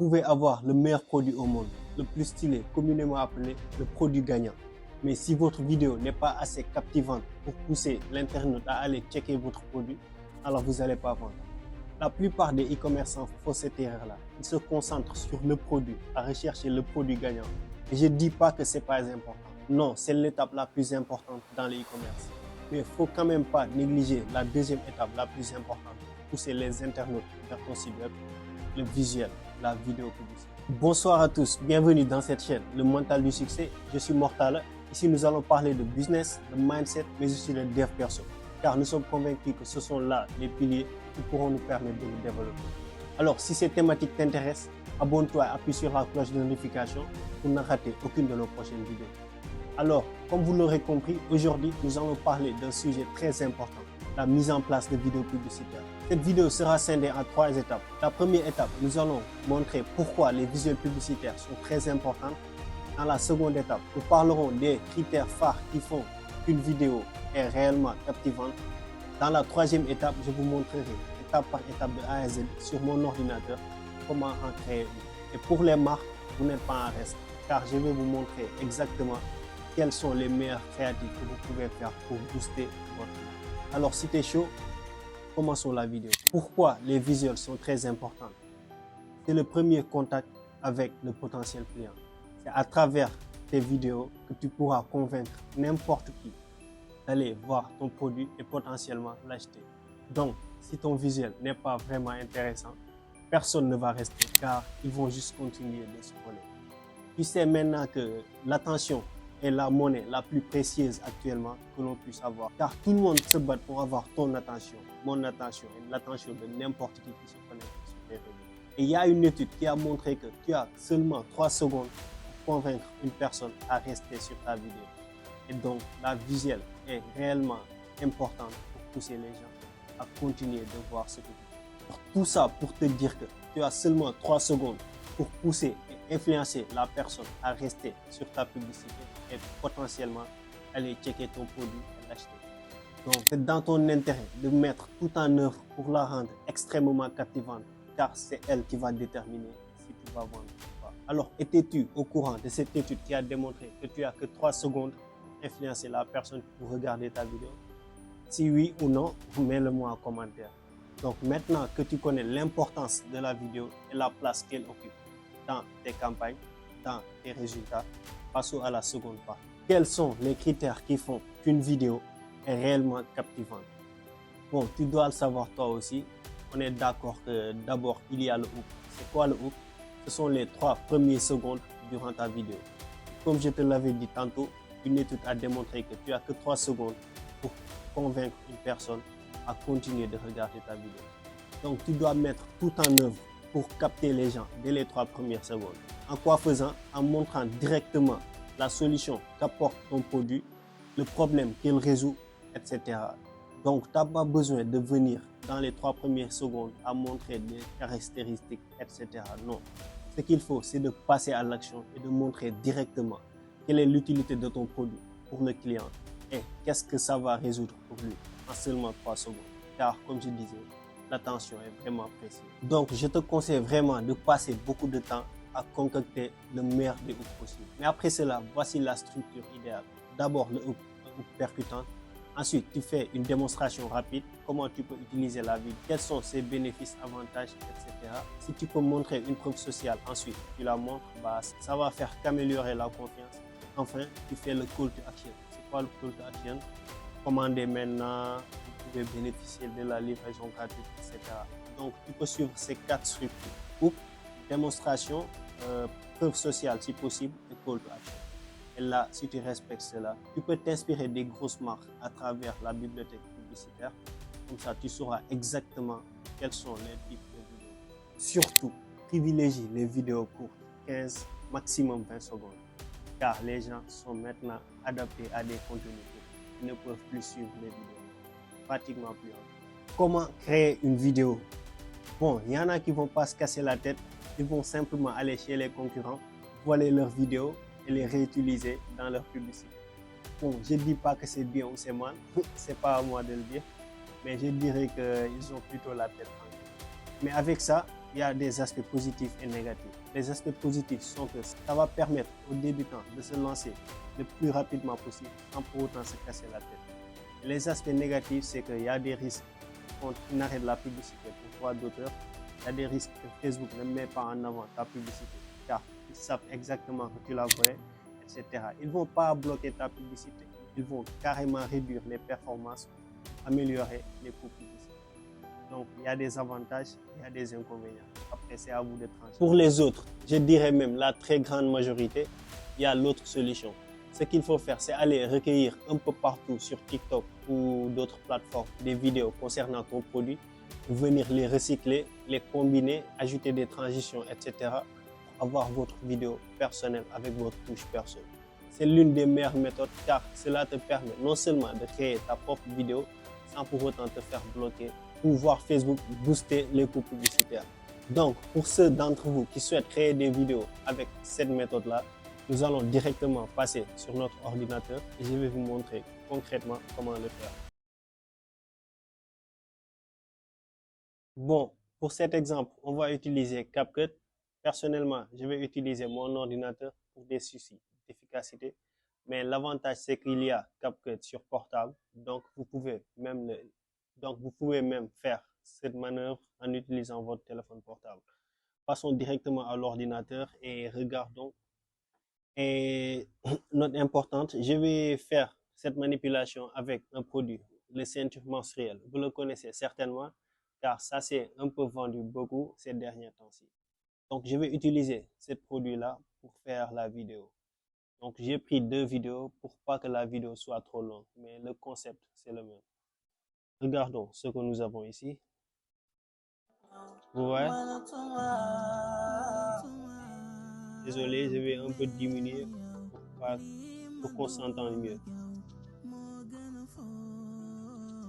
pouvez avoir le meilleur produit au monde, le plus stylé, communément appelé le produit gagnant. Mais si votre vidéo n'est pas assez captivante pour pousser l'internaute à aller checker votre produit, alors vous n'allez pas vendre. La plupart des e-commerçants font cette erreur-là. Ils se concentrent sur le produit, à rechercher le produit gagnant. Et je ne dis pas que ce n'est pas important. Non, c'est l'étape la plus importante dans le e-commerce. Mais il ne faut quand même pas négliger la deuxième étape la plus importante, pousser les internautes vers ton site web, le visuel, la vidéo publicitaire. Bonsoir à tous, bienvenue dans cette chaîne, le mental du succès. Je suis Mortal. Ici, nous allons parler de business, de mindset, mais aussi de dev perso. Car nous sommes convaincus que ce sont là les piliers qui pourront nous permettre de nous développer. Alors, si ces thématiques t'intéressent, abonne-toi et appuie sur la cloche de notification pour ne rater aucune de nos prochaines vidéos. Alors, comme vous l'aurez compris, aujourd'hui, nous allons parler d'un sujet très important, la mise en place de vidéos publicitaires. Cette vidéo sera scindée en 3 étapes. La première étape, nous allons montrer pourquoi les visuels publicitaires sont très importants. Dans la seconde étape, nous parlerons des critères phares qui font qu'une vidéo est réellement captivante. Dans la troisième étape, je vous montrerai étape par étape de A à Z sur mon ordinateur comment en créer une. Et pour les marques, vous n'êtes pas en reste, car je vais vous montrer exactement quels sont les meilleurs créatifs que vous pouvez faire pour booster votre marque. Alors si tu es chaud, commençons la vidéo. Pourquoi les visuels sont très importants? C'est le premier contact avec le potentiel client. C'est à travers tes vidéos que tu pourras convaincre n'importe qui d'aller voir ton produit et potentiellement l'acheter. Donc, si ton visuel n'est pas vraiment intéressant, personne ne va rester car ils vont juste continuer de scroller. Tu sais maintenant que l'attention est la monnaie la plus précieuse actuellement que l'on puisse avoir. Car tout le monde se bat pour avoir ton attention, mon attention et l'attention de n'importe qui se connecte sur tes réseaux. Et il y a une étude qui a montré que tu as seulement 3 secondes pour convaincre une personne à rester sur ta vidéo. Et donc, la visuelle est réellement importante pour pousser les gens à continuer de voir ce que tu fais. Tout ça pour te dire que tu as seulement 3 secondes pour pousser et influencer la personne à rester sur ta publicité et potentiellement aller checker ton produit et l'acheter. Donc, c'est dans ton intérêt de mettre tout en œuvre pour la rendre extrêmement captivante, car c'est elle qui va déterminer si tu vas vendre ou pas. Alors, étais-tu au courant de cette étude qui a démontré que tu as que 3 secondes pour influencer la personne pour regarder ta vidéo? Si oui ou non, mets-le-moi en commentaire. Donc maintenant que tu connais l'importance de la vidéo et la place qu'elle occupe dans tes campagnes, dans tes résultats, passons à la seconde partie. Quels sont les critères qui font qu'une vidéo est réellement captivante? Bon, tu dois le savoir toi aussi. On est d'accord que d'abord, il y a le hook. C'est quoi le hook? Ce sont les 3 premières secondes durant ta vidéo. Comme je te l'avais dit tantôt, une étude a démontré que tu as que 3 secondes pour convaincre une personne à continuer de regarder ta vidéo. Donc, tu dois mettre tout en œuvre pour capter les gens dès les 3 premières secondes. En quoi faisant? En montrant directement la solution qu'apporte ton produit, le problème qu'il résout, etc. Donc, tu n'as pas besoin de venir dans les 3 premières secondes à montrer des caractéristiques, etc. Non. Ce qu'il faut, c'est de passer à l'action et de montrer directement quelle est l'utilité de ton produit pour le client et qu'est-ce que ça va résoudre pour lui en seulement 3 secondes. Car, comme je disais, l'attention est vraiment précieuse. Donc, je te conseille vraiment de passer beaucoup de temps à concocter le meilleur des hooks possible. Mais après cela, voici la structure idéale. D'abord, le hook percutant. Ensuite, tu fais une démonstration rapide, comment tu peux utiliser la vidéo, quels sont ses bénéfices, avantages, etc. Si tu peux montrer une preuve sociale, ensuite tu la montres, ça va faire qu'améliorer la confiance. Enfin, tu fais le call to action. C'est quoi le call to action? Commandez maintenant, vous pouvez bénéficier de la livraison gratuite, etc. Donc, tu peux suivre ces 4 structures. Hook, démonstration, preuve sociale si possible et call to action. Et là, si tu respectes cela, tu peux t'inspirer des grosses marques à travers la bibliothèque publicitaire. Comme ça, tu sauras exactement quels sont les types de vidéos. Surtout, privilégie les vidéos courtes, 15, maximum 20 secondes. Car les gens sont maintenant adaptés à des contenus courts. Ils ne peuvent plus suivre les vidéos. Pratiquement plus. Comment créer une vidéo? Bon, il y en a qui ne vont pas se casser la tête. Ils vont simplement aller chez les concurrents, voler leurs vidéos et les réutiliser dans leur publicité. Bon, je ne dis pas que c'est bien ou c'est mal, c'est pas à moi de le dire, mais je dirais qu'ils ont plutôt la tête tranquille. Mais avec ça, il y a des aspects positifs et négatifs. Les aspects positifs sont que ça va permettre aux débutants de se lancer le plus rapidement possible sans pour autant se casser la tête. Les aspects négatifs, c'est qu'il y a des risques quand on arrête la publicité pour droit d'auteur. Il y a des risques que Facebook ne met pas en avant ta publicité car ils savent exactement que tu la voulais, etc. Ils ne vont pas bloquer ta publicité, ils vont carrément réduire les performances, améliorer les coûts publicitaires. Donc, il y a des avantages, il y a des inconvénients. Après, c'est à vous de trancher. Pour les autres, je dirais même la très grande majorité, il y a l'autre solution. Ce qu'il faut faire, c'est aller recueillir un peu partout sur TikTok ou d'autres plateformes des vidéos concernant ton produit, venir les recycler, les combiner, ajouter des transitions, etc. pour avoir votre vidéo personnelle avec votre touche personnelle. C'est l'une des meilleures méthodes car cela te permet non seulement de créer ta propre vidéo sans pour autant te faire bloquer, pour voir Facebook booster les coûts publicitaires. Donc, pour ceux d'entre vous qui souhaitent créer des vidéos avec cette méthode-là, nous allons directement passer sur notre ordinateur et je vais vous montrer concrètement comment le faire. Bon, pour cet exemple, on va utiliser CapCut. Personnellement, je vais utiliser mon ordinateur pour des soucis d'efficacité. Mais l'avantage, c'est qu'il y a CapCut sur portable. Donc, vous pouvez même faire cette manœuvre en utilisant votre téléphone portable. Passons directement à l'ordinateur et regardons. Et note importante, je vais faire cette manipulation avec un produit, le ceinture menstruelle. Vous le connaissez certainement, car ça s'est un peu vendu beaucoup ces derniers temps-ci. Donc, je vais utiliser ce produit-là pour faire la vidéo. Donc, j'ai pris 2 vidéos pour pas que la vidéo soit trop longue, mais le concept, c'est le même. Regardons ce que nous avons ici. Vous voyez? Désolé, je vais un peu diminuer pour qu'on s'entende mieux.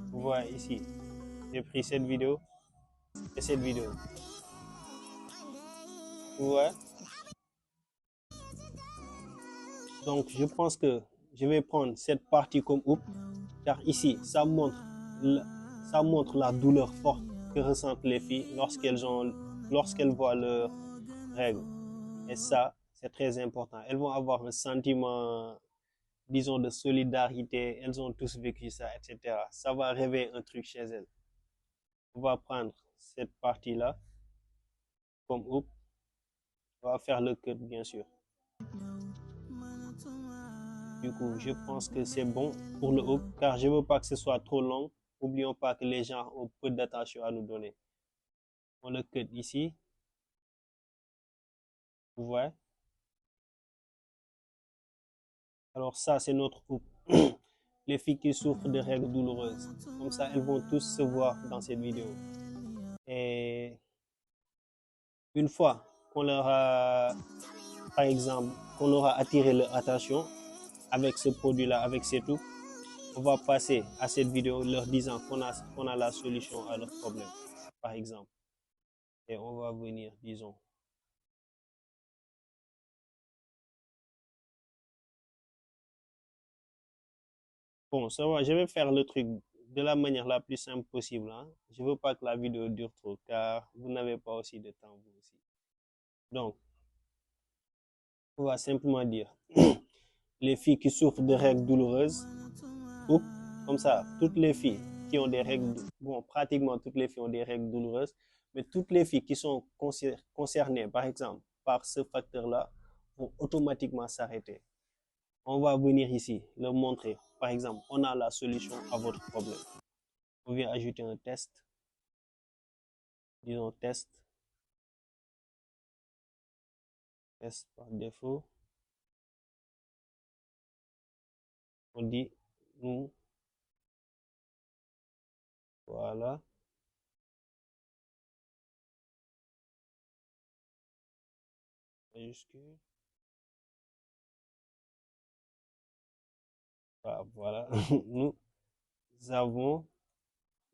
Vous voyez ici, j'ai pris cette vidéo et cette vidéo. Vous voyez? Donc, je pense que je vais prendre cette partie comme hook, car ici, ça montre la douleur forte que ressentent les filles lorsqu'elles voient leurs règles. Et ça, c'est très important. Elles vont avoir un sentiment, disons, de solidarité. Elles ont tous vécu ça, etc. Ça va réveiller un truc chez elles. On va prendre cette partie-là comme hook. On va faire le cut, bien sûr. Du coup, je pense que c'est bon pour le hook, car je ne veux pas que ce soit trop long. N'oublions pas que les gens ont peu d'attention à nous donner. On le cut ici. Vous voyez? Alors ça, c'est notre hook. Les filles qui souffrent de règles douloureuses. Comme ça, elles vont tous se voir dans cette vidéo. Et une fois qu'on leur a, par exemple, qu'on aura attiré leur attention avec ce produit-là, avec ces hooks, on va passer à cette vidéo leur disant qu'on a la solution à leur problème, par exemple. Et on va venir, disons. Bon, ça va, je vais faire le truc de la manière la plus simple possible, hein. Je ne veux pas que la vidéo dure trop, car vous n'avez pas aussi de temps, vous aussi. Donc, on va simplement dire les filles qui souffrent de règles douloureuses, ou comme ça, toutes les filles qui ont des règles, bon, pratiquement toutes les filles ont des règles douloureuses, mais toutes les filles qui sont concernées, par exemple, par ce facteur-là, vont automatiquement s'arrêter. On va venir ici, leur montrer. Par exemple, on a la solution à votre problème. On vient ajouter un test. Disons test. Test par défaut. On dit nous. Voilà. Majuscule. Voilà. Nous avons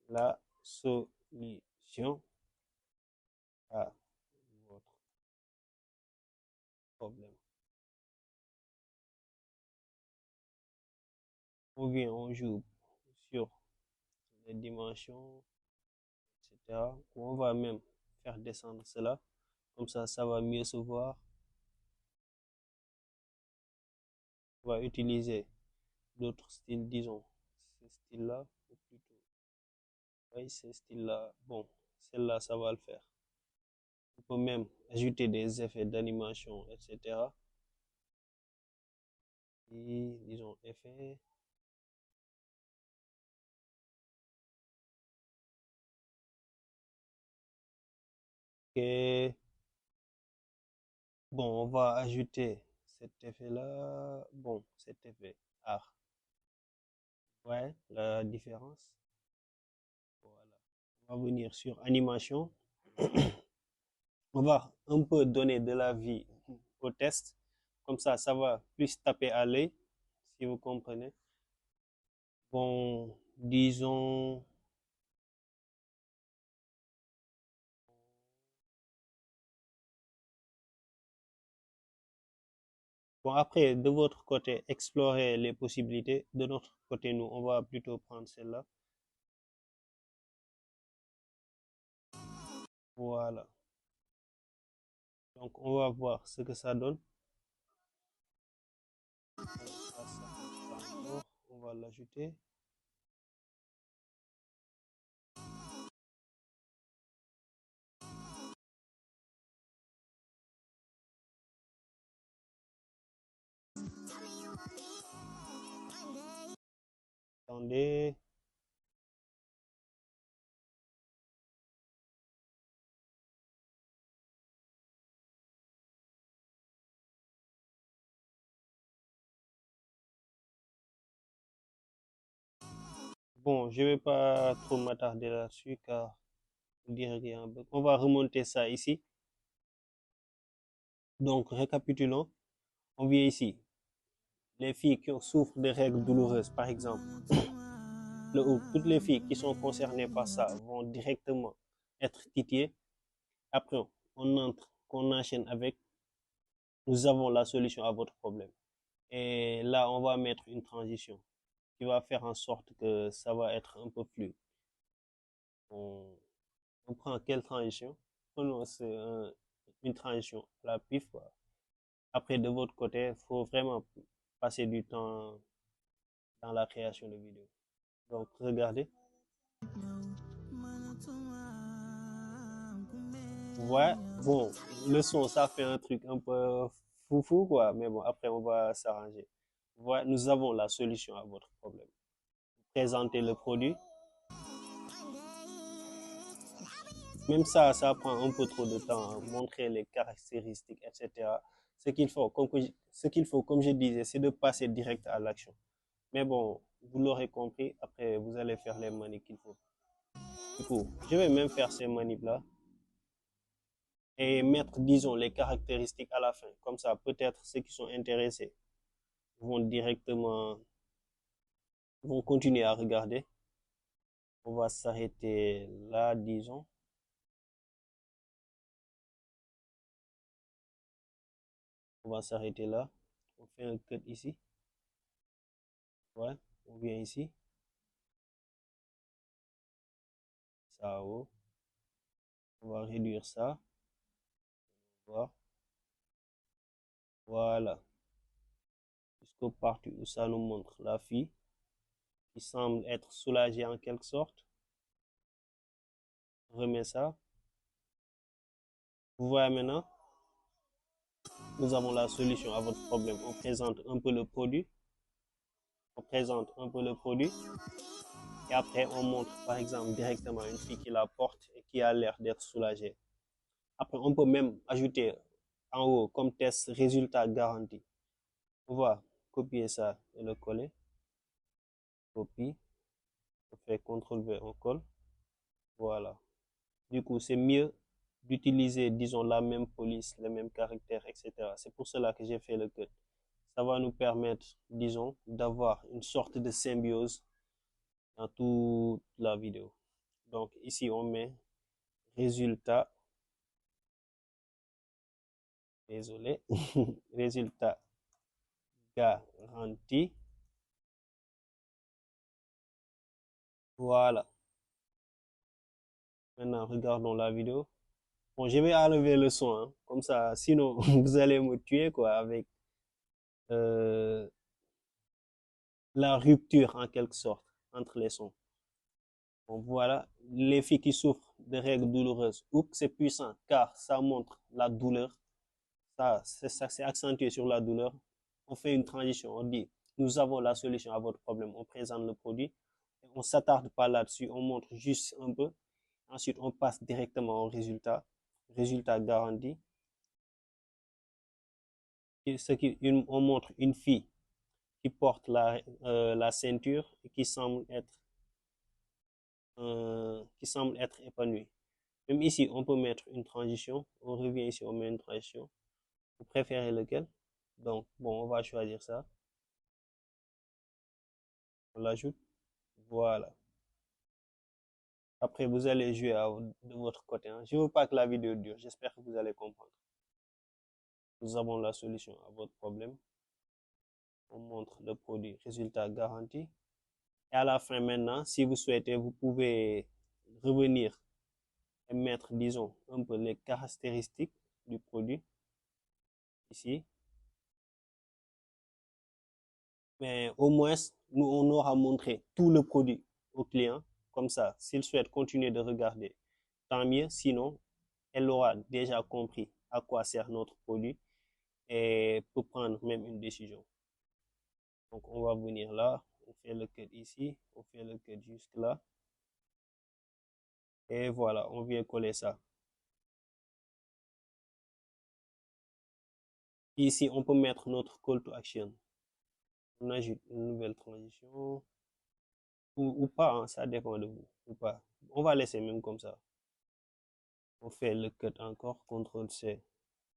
la solution à votre problème. On vient, on joue sur les dimensions, etc. On va même faire descendre cela. Comme ça va mieux se voir. On va utiliser d'autres styles, disons, ce style-là, ou plutôt, oui, ce style-là. Bon, celle-là, ça va le faire. On peut même ajouter des effets d'animation, etc. Et disons, effet. Ok. Bon, on va ajouter cet effet-là. Bon, cet effet. Ah, ouais, la différence. Voilà. On va venir sur animation. On va un peu donner de la vie au test. Comme ça va plus taper à l'œil, si vous comprenez. Bon, disons, bon après, de votre côté, explorer les possibilités. De notre côté, nous, on va plutôt prendre celle-là. Voilà. Donc, on va voir ce que ça donne. On va l'ajouter. Attendez. Bon, je vais pas trop m'attarder là-dessus car on dirait qu'il y a un bug. On va remonter ça ici. Donc, récapitulons. On vient ici. Les filles qui souffrent de règles douloureuses, par exemple, toutes les filles qui sont concernées par ça vont directement être titillées. Après, qu'on enchaîne avec, nous avons la solution à votre problème. Et là, on va mettre une transition qui va faire en sorte que ça va être un peu fluide. On prend quelle transition? Prenons une transition à la pif, quoi. Après, de votre côté, il faut vraiment passer du temps dans la création de vidéos. Donc, regardez. Ouais, bon, le son, ça fait un truc un peu foufou, quoi. Mais bon, après, on va s'arranger. Ouais, nous avons la solution à votre problème. Présentez le produit. Même ça prend un peu trop de temps, hein, montrer les caractéristiques, etc. Ce qu'il faut, comme je disais, c'est de passer direct à l'action. Mais bon, vous l'aurez compris, après, vous allez faire les manips qu'il faut. Du coup, je vais même faire ces manips-là et mettre, disons, les caractéristiques à la fin. Comme ça, peut-être ceux qui sont intéressés vont directement, vont continuer à regarder. On va s'arrêter là, disons. On va s'arrêter là. On fait un cut ici. Ouais, on vient ici. Ça haut. On va réduire ça. Voilà. Jusqu'au partie où ça nous montre la fille qui semble être soulagée en quelque sorte. On remet ça. Vous voyez maintenant, nous avons la solution à votre problème. On présente un peu le produit. On présente un peu le produit. Et après, on montre par exemple directement une fille qui la porte et qui a l'air d'être soulagée. Après, on peut même ajouter en haut comme test résultat garanti. On va copier ça et le coller. Copie. On fait CTRL V, on colle. Voilà. Du coup, c'est mieux d'utiliser, disons, la même police, les mêmes caractères, etc. C'est pour cela que j'ai fait le cut. Ça va nous permettre, disons, d'avoir une sorte de symbiose dans toute la vidéo. Donc ici, on met résultat, désolé, résultat garanti. Voilà. Maintenant, regardons la vidéo. Bon, je vais enlever le son, hein, comme ça, sinon vous allez me tuer quoi avec euh, la rupture en quelque sorte entre les sons. Bon, voilà, les filles qui souffrent de règles douloureuses. Oups, c'est puissant car ça montre la douleur. Ça, c'est accentué sur la douleur. On fait une transition, on dit, nous avons la solution à votre problème. On présente le produit. On ne s'attarde pas là-dessus, on montre juste un peu. Ensuite, on passe directement au résultat. Résultat garanti. On montre une fille qui porte la ceinture et qui semble être épanouie. Même ici, on peut mettre une transition. On revient ici, on met une transition. Vous préférez lequel? Donc, bon, on va choisir ça. On l'ajoute. Voilà. Après, vous allez jouer de votre côté, hein. Je ne veux pas que la vidéo dure. J'espère que vous allez comprendre. Nous avons la solution à votre problème. On montre le produit résultat garanti. Et à la fin maintenant, si vous souhaitez, vous pouvez revenir et mettre, disons, un peu les caractéristiques du produit ici. Mais au moins, nous, on aura montré tout le produit au client. Comme ça, s'il souhaite continuer de regarder, tant mieux. Sinon, elle aura déjà compris à quoi sert notre produit et peut prendre même une décision. Donc, on va venir là, on fait le cut ici, on fait le cut jusque là. Et voilà, on vient coller ça. Ici, on peut mettre notre call to action. On ajoute une nouvelle transition ou pas, hein, ça dépend de vous ou pas. On va laisser même comme ça. On fait le cut encore, CTRL C,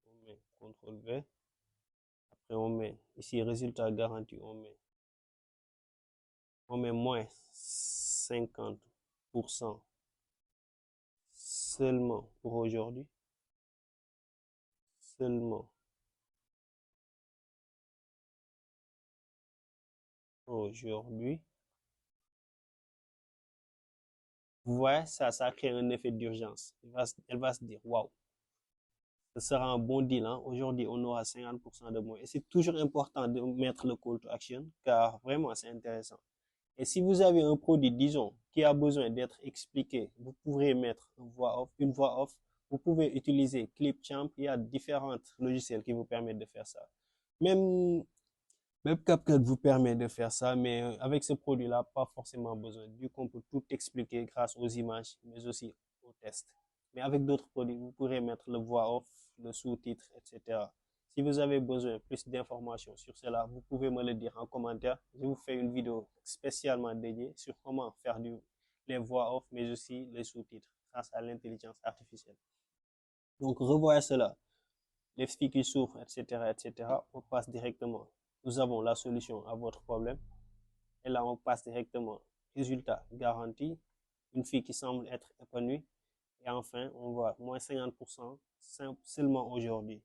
on met CTRL V. Après, on met ici résultat garanti, on met moins 50% seulement pour aujourd'hui. Seulement aujourd'hui. Vous voyez, ça crée un effet d'urgence. Elle va se dire, waouh, ce sera un bon deal, hein. Aujourd'hui, on aura 50% de moins. Et c'est toujours important de mettre le call to action, car vraiment, c'est intéressant. Et si vous avez un produit, disons, qui a besoin d'être expliqué, vous pourrez mettre une voix off, une voix off. Vous pouvez utiliser Clipchamp. Il y a différents logiciels qui vous permettent de faire ça. Même Même CapCut vous permet de faire ça, mais avec ce produit-là, pas forcément besoin. Du coup, on peut tout expliquer grâce aux images, mais aussi aux tests. Mais avec d'autres produits, vous pourrez mettre le voix off, le sous-titre, etc. Si vous avez besoin de plus d'informations sur cela, vous pouvez me le dire en commentaire. Je vous fais une vidéo spécialement dédiée sur comment faire les voix off, mais aussi les sous-titres grâce à l'intelligence artificielle. Donc, revoyez cela. Les filles qui souffrent, etc., etc., on passe directement. Nous avons la solution à votre problème. Et là, on passe directement. Résultat garanti. Une fille qui semble être épanouie. Et enfin, on voit moins 50% seulement aujourd'hui.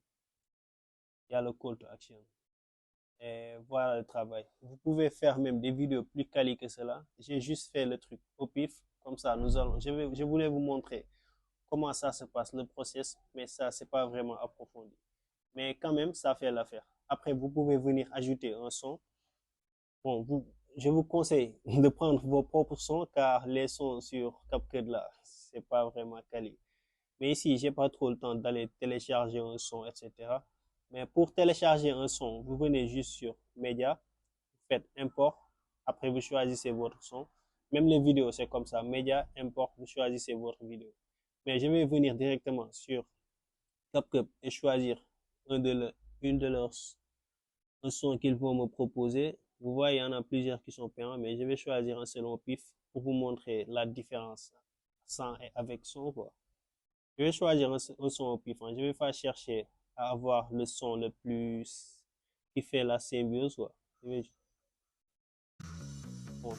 Il y a le call to action. Et voilà le travail. Vous pouvez faire même des vidéos plus quali que cela. J'ai juste fait le truc au pif. Comme ça, je voulais vous montrer comment ça se passe, le process. Mais ça, c'est pas vraiment approfondi. Mais quand même, ça fait l'affaire. Après, vous pouvez venir ajouter un son. Bon, je vous conseille de prendre vos propres sons car les sons sur CapCut là, c'est pas vraiment quali. Mais ici, j'ai pas trop le temps d'aller télécharger un son, etc. Mais pour télécharger un son, vous venez juste sur Média, vous faites import, après vous choisissez votre son. Même les vidéos, c'est comme ça. Média, import, vous choisissez votre vidéo. Mais je vais venir directement sur CapCut et choisir une de leurs un son qu'ils vont me proposer. Vous voyez, il y en a plusieurs qui sont payants, mais je vais choisir un seul au pif pour vous montrer la différence sans et avec son, quoi. Je vais choisir un son au pif, hein. Je vais pas chercher à avoir le son le plus qui fait la symbiose, quoi. Bon,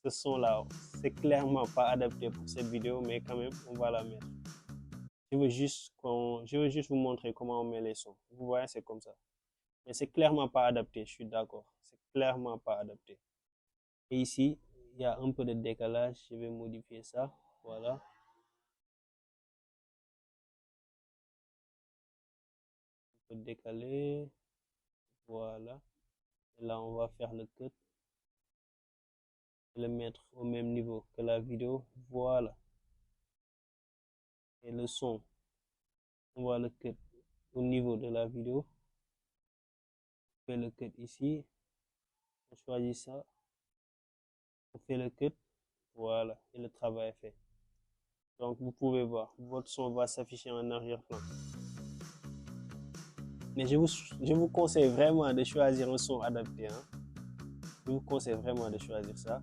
ce son-là, c'est clairement pas adapté pour cette vidéo, mais quand même, on va la mettre. Je veux juste vous montrer comment on met les sons. Vous voyez, c'est comme ça. Mais c'est clairement pas adapté, je suis d'accord. C'est clairement pas adapté. Et ici, il y a un peu de décalage. Je vais modifier ça. Voilà. peu décaler. Voilà. Et là, on va faire le cut. Et le mettre au même niveau que la vidéo. Voilà. Et le son, on va le cut au niveau de la vidéo. On fait le cut ici. On choisit ça. On fait le cut. Voilà. Et le travail est fait. Donc, vous pouvez voir, votre son va s'afficher en arrière-plan. Mais je vous conseille vraiment de choisir un son adapté. Hein. Je vous conseille vraiment de choisir ça.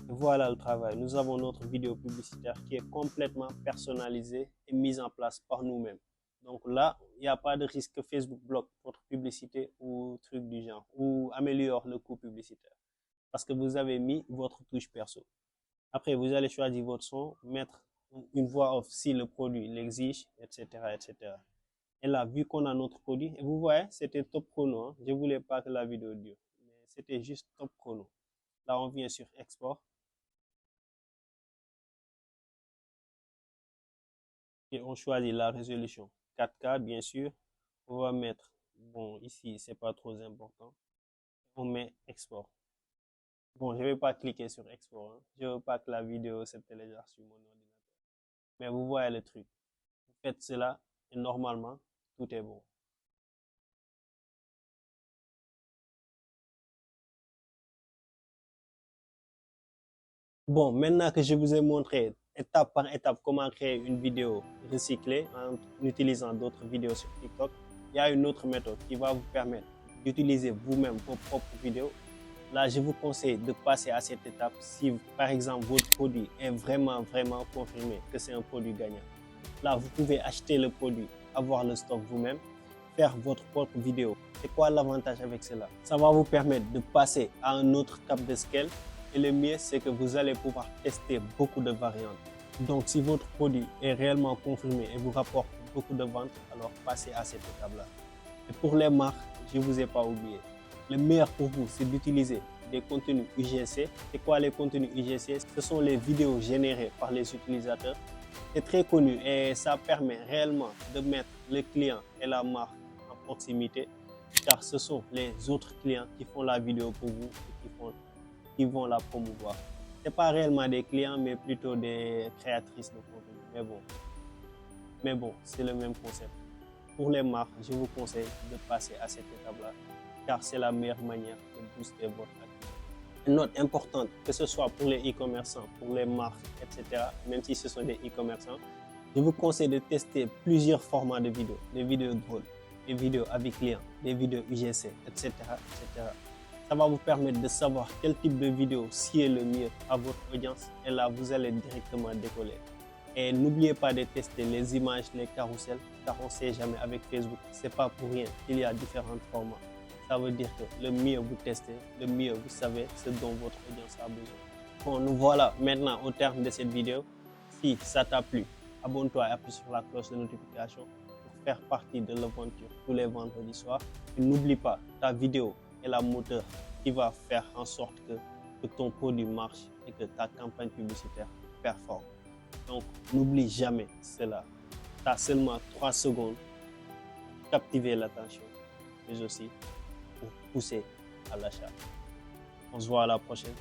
Et voilà le travail. Nous avons notre vidéo publicitaire qui est complètement personnalisée et mise en place par nous-mêmes. Donc là, il n'y a pas de risque que Facebook bloque votre publicité ou truc du genre, ou améliore le coût publicitaire. Parce que vous avez mis votre touche perso. Après, vous allez choisir votre son, mettre une voix off si le produit l'exige, etc., etc. Et là, vu qu'on a notre produit, et vous voyez, c'était top chrono. Hein. Je ne voulais pas que la vidéo dure, mais c'était juste top chrono. Là, on vient sur export. Et on choisit la résolution 4K, bien sûr. On va mettre, bon, ici, c'est pas trop important. On met export. Bon, je ne vais pas cliquer sur export. Hein. Je ne veux pas que la vidéo se télécharge sur mon ordinateur. Mais vous voyez le truc. Vous faites cela et normalement, tout est bon. Bon, maintenant que je vous ai montré étape par étape comment créer une vidéo recyclée en utilisant d'autres vidéos sur TikTok, il y a une autre méthode qui va vous permettre d'utiliser vous-même vos propres vidéos. Là, je vous conseille de passer à cette étape si, par exemple, votre produit est vraiment confirmé que c'est un produit gagnant. Là, vous pouvez acheter le produit, avoir le stock vous-même, faire votre propre vidéo. C'est quoi l'avantage avec cela? Ça va vous permettre de passer à un autre cap de scale. Et le mieux, c'est que vous allez pouvoir tester beaucoup de variantes. Donc, si votre produit est réellement confirmé et vous rapporte beaucoup de ventes, alors passez à cette étape-là. Et pour les marques, je ne vous ai pas oublié. Le meilleur pour vous, c'est d'utiliser des contenus UGC. C'est quoi les contenus UGC? Ce sont les vidéos générées par les utilisateurs. C'est très connu et ça permet réellement de mettre le client et la marque en proximité, car ce sont les autres clients qui font la vidéo pour vous et qui vont la promouvoir. Ce n'est pas réellement des clients, mais plutôt des créatrices de contenu. Mais bon, c'est le même concept. Pour les marques, je vous conseille de passer à cette étape-là, car c'est la meilleure manière de booster votre activité. Une note importante, que ce soit pour les e-commerçants, pour les marques, etc., même si ce sont des e-commerçants, je vous conseille de tester plusieurs formats de vidéos, des vidéos drôles, des vidéos avec clients, des vidéos UGC, etc., etc. Ça va vous permettre de savoir quel type de vidéo sied le mieux à votre audience et là, vous allez directement décoller. Et n'oubliez pas de tester les images, les carousels, car on ne sait jamais avec Facebook, c'est pas pour rien, il y a différents formats. Ça veut dire que le mieux vous testez, le mieux vous savez ce dont votre audience a besoin. Bon, nous voilà maintenant au terme de cette vidéo. Si ça t'a plu, abonne-toi et appuie sur la cloche de notification pour faire partie de l'aventure tous les vendredis soirs. Et n'oublie pas, ta vidéo est la moteur qui va faire en sorte que ton produit marche et que ta campagne publicitaire performe. Donc, n'oublie jamais cela. Tu as seulement 3 secondes pour captiver l'attention, mais aussi pour pousser à l'achat. On se voit à la prochaine.